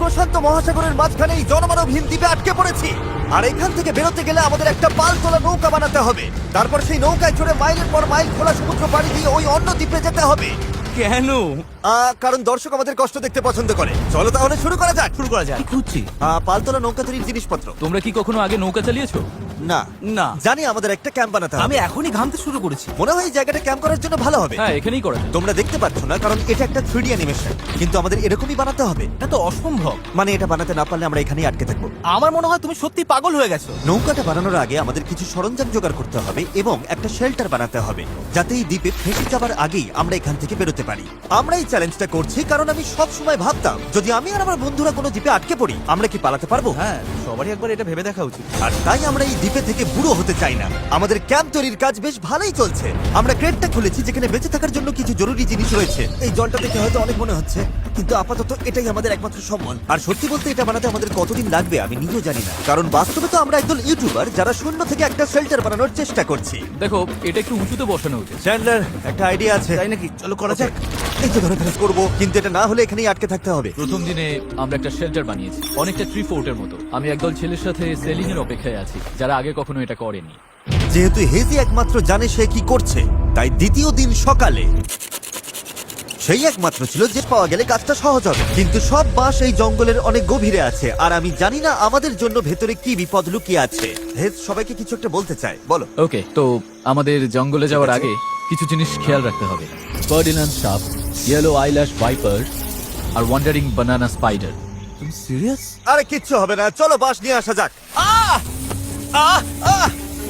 প্রশান্ত মহাসাগরের মাঝখানে এই জনমানবহীন দ্বীপে আটকে পড়েছি। আর এখান থেকে বেরোতে গেলে আমাদের একটা পাল তোলা নৌকা বানাতে হবে। তারপর সেই নৌকায় চড়ে মাইলের পর মাইল খোলা সমুদ্র পাড়ি দিয়ে ওই অন্য দ্বীপে যেতে হবে। কেন? কারণ দর্শক আমাদের কষ্ট দেখতে পছন্দ করে। চলো তাহলে শুরু করা যাক। শুরু করা যায়। খুঁজছি। পালতোলা নৌকা তৈরির জিনিসপত্র। তোমরা কি কখনো আগে নৌকা চালিয়েছো? না না। জানি আমাদের একটা ক্যাম্প বানাতে হবে। আমি এখনই ঘামতে শুরু করেছি। মনে হয় এই জায়গাটা ক্যাম্প করার জন্য ভালো হবে। হ্যাঁ, এখানেই করা যায়। তোমরা দেখতে পাচ্ছ না কারণ এটা একটা 3D অ্যানিমেশন, কিন্তু আমাদের এরকমই বানাতে হবে। এটা তো অসম্ভব। মানে এটা বানাতে না পারলে আমরা এখানেই আটকে থাকবো। আমার মনে হয় তুমি সত্যি পাগল হয়ে গেছো। নৌকাটা বানানোর আগে আমাদের কিছু সরঞ্জাম জোগাড় করতে হবে এবং একটা শেল্টার বানাতে হবে, যাতে এই দ্বীপে ফেসে যাবার আগেই আমরা এখান থেকে বেরোতে পারি। আমরা এই চ্যালেঞ্জটা করছি কারণ আমি সব সময় ভাবতাম যদি আমি আর আমার বন্ধুরা কোনো দ্বীপে আটকে পড়ি আমরা কি পালাতে পারবো। হ্যাঁ, সবারই একবার এটা ভেবে দেখা উচিত। আর তাই আমরা এই দ্বীপে থেকে বুড়ো হতে চাই না। আমাদের ক্যাম্প তৈরির কাজ বেশ ভালোই চলছে। আমরা ক্রেটটা খুলেছি যেখানে বেঁচে থাকার জন্য কিছু জরুরি জিনিস রয়েছে। এই জলটা দেখে হয়তো অনেক মনে হচ্ছে, কিন্তু আপাতত এটাই আমাদের একমাত্র সম্বল। আর সত্যি বলতে এটা বানাতে আমাদের কতদিন লাগবে আমি নিজেও জানি না, কারণ বাস্তবে তো আমরা একদল ইউটিউবার যারা শূন্য থেকে একটা শেল্টার বানানোর চেষ্টা করছি। দেখো, এটা একটু উঁচুতে বসানো উচিত। চ্যান্ডলার, একটা আইডিয়া আছে। তাই নাকি? চলো করা যাক। এই তো ধরে ফেরত করবো, কিন্তু এটা না হলে এখানেই আটকে থাকতে হবে। প্রথম দিনে আমরা একটা শেল্টার বানিয়েছি, অনেকটা ট্রি ফোর্টের মতো। আমি একদল ছেলের সাথে সেলিং এর অপেক্ষায় আছি, যারা আগে কখনো এটা করেনি। যেহেতু হেজি একমাত্র জানে সে কি করছে, তাই দ্বিতীয় দিন সকালে সেই একমাত্র ছিল যে পাওয়া গেলে কাজটা সহজ হবে। কিন্তু সব বাঁশ এই জঙ্গলের অনেক গভীরে আছে, আর আমি জানি না আমাদের জন্য ভেতরে কি বিপদ লুকিয়ে আছে। হেজ সবাইকে কিছু একটা বলতে চায়, বলো। ওকে, তো আমাদের জঙ্গলে যাওয়ার আগে কিছু জিনিস খেয়াল রাখতে হবে। ফার্ডিনান্ড সাপ, ইয়েলো আইল্যাশ ভাইপার, আর ওয়ান্ডারিং বানানা স্পাইডার। তুমি সিরিয়াস? আরে কিচ্ছু হবে না, চলো বাঁশ নিয়ে আসা যাক।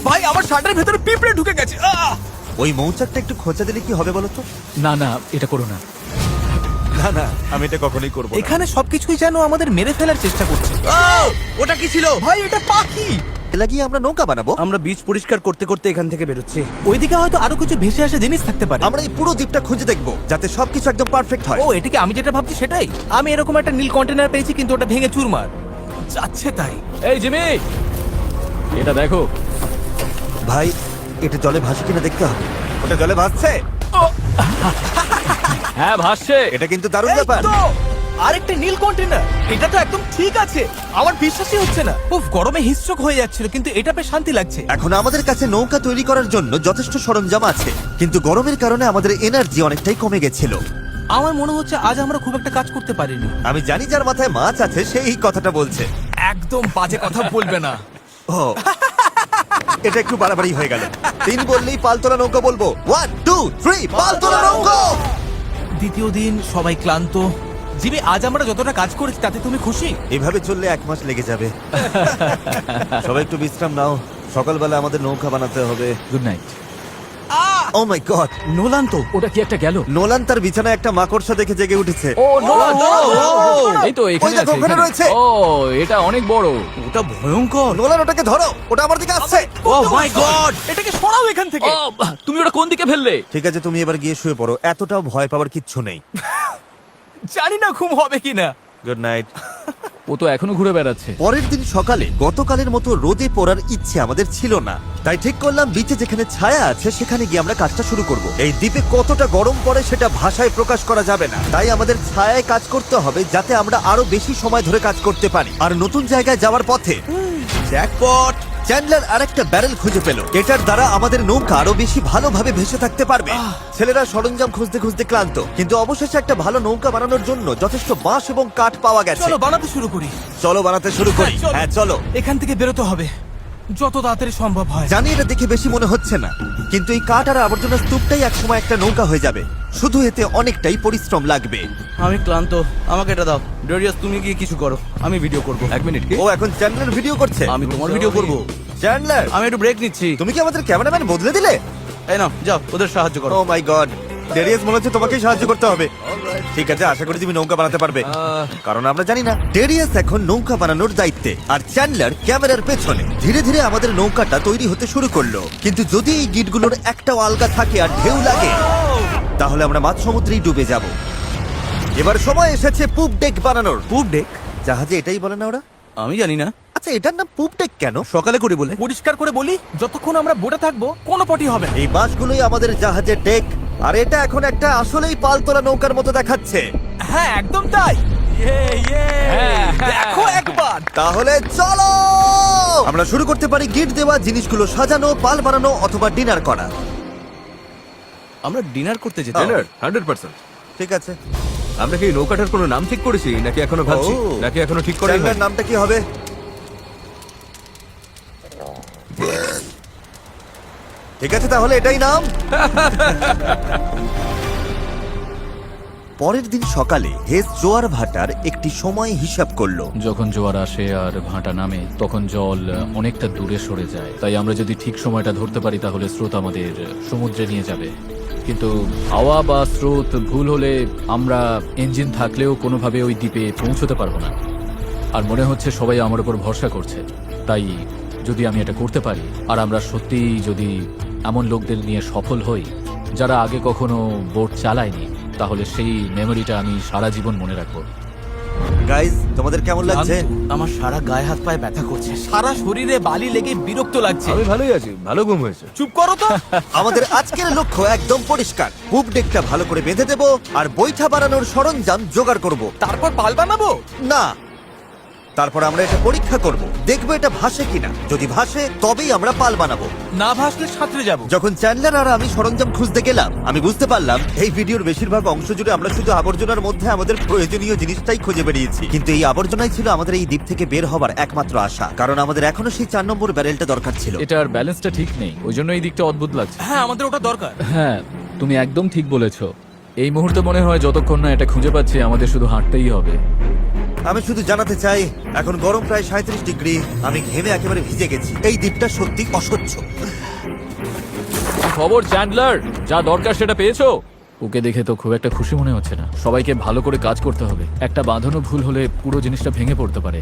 ভাই, আমার শার্টের ভেতরে পিঁপড়ে ঢুকে গেছে। ওই মৌচাকটা একটু খোঁচা দিলে কি হবে বলো তো? না না, এটা করো না। না না, আমি এটা কখনোই করবো না। এখানে সবকিছুই যেন আমাদের মেরে ফেলার চেষ্টা করছে। ওটা কি ছিল? ভাই, এটা পাখি। লাগিয়ে আমরা নৌকা বানাবো। আমরা বীজ পরিষ্কার করতে করতে এখান থেকে বেরোচ্ছি। ওইদিকে হয়তো আরো কিছু ভেসে আসা জিনিস থাকতে পারে। আমরা এই পুরো দ্বীপটা খুঁজে দেখবো যাতে সবকিছু একদম পারফেক্ট হয়। ও, এটাকে আমি যেটা ভাবছি সেটাই। আমি এরকম একটা নীল কন্টেনার পেয়েছি, কিন্তু ওটা ভেঙে চুরমার যাচ্ছে তাই। এই জিমি, এটা দেখো। ভাই, এটা জলে ভাসে কিনা দেখতে হবে। ওটা জলে ভাসছে? হ্যাঁ, ভাসছে। এটা কিন্তু দারুণ ব্যাপার। এই তো, আরেকটা নীল কন্টেনার। এটা তো একদম ঠিক আছে। আমার বিশ্বাসই হচ্ছে না। উফ, গরমে হিস্ট্রোক হয়ে যাচ্ছিল, কিন্তু এটা বেশ শান্তি লাগছে। এখন আমাদের কাছে নৌকা তৈরি করার জন্য যথেষ্ট সরঞ্জাম আছে, কিন্তু গরমের কারণে আমাদের এনার্জি অনেকটাই কমে গেছিল। আমার মনে হচ্ছে আজ আমরা খুব একটা কাজ করতে পারিনি। আমি জানি যার মাথায় মাছ আছে সেই এই কথাটা বলছে। একদম বাজে কথা বলবে না। ও, এটা একটু বাড়াবাড়ি হয়ে গেল। 3 বললেই পালতোলা নৌকা বলবো। 1 2 3 পালতোলা নৌকা। দ্বিতীয় দিন, সবাই ক্লান্ত। জিমি, আজ আমরা যতটা কাজ করেছি তাতে তুমি খুশি? এভাবে চললে 1 মাস লেগে যাবে। সবাই একটু বিশ্রাম নাও, সকালবেলা আমাদের নৌকা বানাতে হবে। Good night. Oh my God, Nolan তো। ওটা কি একটা গেল? নোলান তার বিছানায় একটা মাকড়সা দেখে জেগে উঠেছে। ও নোলান, এই তো ওই এখানে দেখো, আছে, ওখানে এখানে। রয়েছে। ও, এটা অনেক বড়। ওটা ভয়ঙ্কর। নোলান, ওটাকে ধরো, ওটা আমার দিকে আসছে। ও মাই গড, এটাকে সরাও এখান থেকে। ও, তুমি ওটা কোন দিকে ফেললে? ঠিক আছে, তুমি এবার গিয়ে শুয়ে পড়ো। এতটাও ভয় পাওয়ার কিচ্ছু নেই। জানি না ঘুম হবে কিনা। Good night. ও তো এখনো ঘুরে বেড়াচ্ছে। পরের দিন সকালে গতকালের মতো রোদে পড়ার ইচ্ছে আমাদের ছিল না, তাই ঠিক করলাম বিচে যেখানে ছায়া আছে সেখানে গিয়ে আমরা কাজটা শুরু করব। এই দ্বীপে কতটা গরম পড়ে সেটা ভাষায় প্রকাশ করা যাবে না, তাই আমাদের ছায়ায় কাজ করতে হবে যাতে আমরা আরো বেশি সময় ধরে কাজ করতে পারি। আর নতুন জায়গায় যাওয়ার পথে জ্যাকপট, চ্যান্ডলার আরেকটা ব্যারেল খুঁজে পেল। এটার দ্বারা আমাদের নৌকা আরো বেশি ভালোভাবে ভেসে থাকতে পারবে। ছেলেরা সরঞ্জাম খুঁজতে খুঁজতে ক্লান্ত, কিন্তু অবশেষে একটা ভালো নৌকা বানানোর জন্য যথেষ্ট বাঁশ এবং কাঠ পাওয়া গেছে। চলো বানাতে শুরু করি। চলো বানাতে শুরু করি। চলো। হ্যাঁ চলো। এখান থেকে বেরোতে হবে যত তাড়াতাড়ি সম্ভব হয়। জানি এটা দেখে বেশি মনে হচ্ছে না, কিন্তু এই কাঠ আর আবর্জনার স্তূপটাই একসময় একটা নৌকা হয়ে যাবে। শুধু এতে অনেকটাই পরিশ্রম লাগবে। আমি ক্লান্ত, আমাকে এটা দাও। ডেরিয়াস, তুমি গিয়ে কিছু করো, আমি ভিডিও করব। এক মিনিট, কি? ও এখন চ্যান্ডলার ভিডিও করছে। আমি তোমার ভিডিও করব। চ্যান্ডলার, আমি একটু ব্রেক নিচ্ছি। তুমি কি আমাদের ক্যামেরাম্যান বদলে দিলে? এই নাও, যাও ওদের সাহায্য করো। ও মাই গড, ডেরিয়াস মনে হচ্ছে তোমাকেই সাহায্য করতে হবে। ঠিক আছে, আশা করি তুমি নৌকা বানাতে পারবে, কারণ আমরা জানি না। ডেরিয়াস এখন নৌকা বানানোর দায়িত্বে, আর চ্যান্ডলার ক্যামেরার পেছনে। ধীরে ধীরে আমাদের নৌকাটা তৈরি হতে শুরু করলো, কিন্তু যদি এই গিটগুলোর একটাও আলগা থাকে আর ঢেউ লাগে তাহলে আমরা মাঝ সমুদ্রেই ডুবে যাব। এবার সময় এসেছে পুপ ডেক বানানোর। পুপ ডেক? জাহাজে এটাই বলে না ওরা? আমি জানি না। আচ্ছা, এটার নাম পুপ ডেক কেন? সকালে করে বলে। পরিষ্কার করে বলি, যতক্ষণ আমরা বোটে থাকবো কোনো পটি হবে না। এই বাঁশগুলোই আমাদের জাহাজের ডেক, আর এটা এখন একটা আসলেই পালতোলা নৌকার মতো দেখাচ্ছে। হ্যাঁ, একদম তাই। হ্যাঁ, তাহলে চলো আমরা শুরু করতে পারি গিফট দেওয়া জিনিসগুলো সাজানো, পাল বানানো অথবা ডিনার করা। আমরা ডিনার করতে যেতে ডিনার 100%। ঠিক আছে, আমরা কি নৌকাটার কোনো নাম ঠিক করেছি নাকি এখনো ভাবছি ও। নাকি এখনো ঠিক করাই চ্যান্ডলার নামটা কি হবে? ঠিক আছে, তাহলে এটাই নাম। পরের দিন সকালে হেস জোয়ার ভাটার একটি সময় হিসাব করলো। যখন জোয়ার আসে আর ভাটা নামে তখন জল অনেকটা দূরে সরে যায়, তাই আমরা যদি ঠিক সময়টা ধরতে পারি তাহলে স্রোত আমাদের সমুদ্রে নিয়ে যাবে। কিন্তু হাওয়া বা স্রোত ভুল হলে আমরা ইঞ্জিন থাকলেও কোনোভাবে ওই দ্বীপে পৌঁছতে পারবো না। আর মনে হচ্ছে সবাই আমার উপর ভরসা করছে, তাই যদি আমি এটা করতে পারি আর আমরা সত্যিই যদি এমন লোকদের নিয়ে সফল হই যারা আগে কখনো বোট চালায়নি, তাহলে সেই মেমোরিটা আমি সারা জীবন মনে রাখবো। গাইস, তোমাদের কেমন লাগছে? আমার সারা গায়ে হাত পায়ে ব্যথা করছে। সারা শরীরে বালি লেগে বিরক্ত লাগছে। আমি ভালোই আছি, ভালো ঘুম হয়েছে। চুপ করো তো। আমাদের আজকের লক্ষ্য একদম পরিষ্কার। পুপ ডেকটা ভালো করে বেঁধে দেবো আর বৈঠা বানানোর সরঞ্জাম জোগাড় করব। তারপর পাল বানাবো। না, তারপর আমরা এটা পরীক্ষা করব, দেখবো এটা ভাসে কিনা। যদি ভাসে তবেই আমরা পাল বানাবো। না ভাসলে সাঁতরে যাবো। যখন চ্যান্ডলার আর আমি সরঞ্জাম খুঁজতে গেলাম, আমি বুঝতে পারলাম এই ভিডিওর বেশিরভাগ অংশ জুড়ে আমরা শুধু আবর্জনার মধ্যে আমাদের প্রয়োজনীয় জিনিসটাই খুঁজে বেরিয়েছি। কিন্তু এই আবর্জনাই ছিল আমাদের এই দ্বীপ থেকে বের হবার একমাত্র আশা, কারণ আমাদের এখনো সেই 4 নম্বর ব্যারেলটা দরকার ছিল। এটার ব্যালেন্সটা ঠিক নেই, ওই জন্য এই দিকটা অদ্ভুত লাগছে। হ্যাঁ, আমাদের ওটা দরকার। হ্যাঁ, তুমি একদম ঠিক বলেছো। এই মুহূর্তে মনে হয় যতক্ষণ না এটা খুঁজে পাচ্ছি আমাদের শুধু হাঁটতেই হবে। আমি শুধু জানাতে চাই, এখন গরম প্রায় 37 ডিগ্রি। আমি ঘেমে একেবারে ভিজে গেছি। এই দ্বীপটা সত্যি অসহ্য। খবর চ্যান্ডলার, যা দরকার সেটা পেয়েছো? ওকে দেখে তো খুব একটা খুশি মনে হচ্ছে না। সবাইকে ভালো করে কাজ করতে হবে, একটা বাঁধানো ভুল হলে পুরো জিনিসটা ভেঙে পড়তে পারে।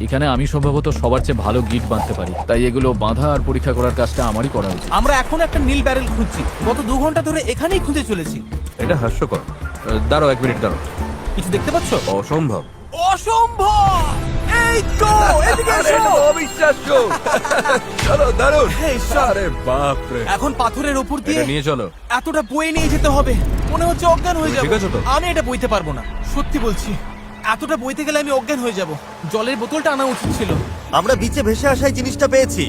এখানে আমি সম্ভবত সবার চেয়ে ভালো গিট বাঁধতে পারি, তাই এগুলো বাঁধা আর পরীক্ষা করার কাজটা আমারই করা উচিত। আমরা এখন একটা নীল ব্যারেল খুঁজছি। গত 2 ঘন্টা ধরে এখানেই খুঁজে চলেছি। এটা হাস্যকর। দাঁড়াও 1 মিনিট, দাঁড়াও। কিছু দেখতে পাচ্ছ? অসম্ভব। অসম্ভব! এই তো, এদিকে এসো। অবিশ্বাস্য। চলো, দারুণ। হে ঈশ্বর। আরে বাপ রে। এখন পাথরের উপর দিয়ে এটা নিয়ে চলো। এতটা বয়ে নিয়ে যেতে হবে, মনে হচ্ছে অজ্ঞান হয়ে যাব। ঠিক আছে তো? আমি এটা বইতে পারবো না, সত্যি বলছি। এতটা বইতে গেলে আমি অজ্ঞান হয়ে যাব। জলের বোতলটা আনা উচিত ছিল। আমরা বিচে ভেসে আসায় জিনিসটা পেয়েছি।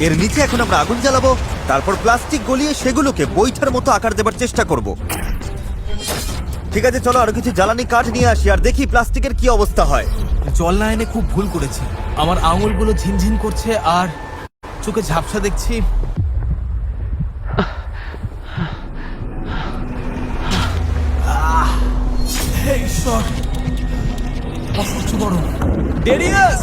এর নিচে এখন আমরা আগুন জ্বালাবো, তারপর প্লাস্টিক গলিয়ে সেগুলোকে বৈঠার মতো আকার দেবার চেষ্টা করব। ঠিক আছে, চলো আরো কিছু জ্বালানি কাঠ নিয়ে আসি আর দেখি প্লাস্টিকের কি অবস্থা হয়। জল না এনে খুব ভুল করেছি। আমার আঙুলগুলো ঝিনঝিন করছে আর চোখে ঝাপসা দেখছি। হে ঈশ্বর, অসহ্য গরম। ডেরিয়াস!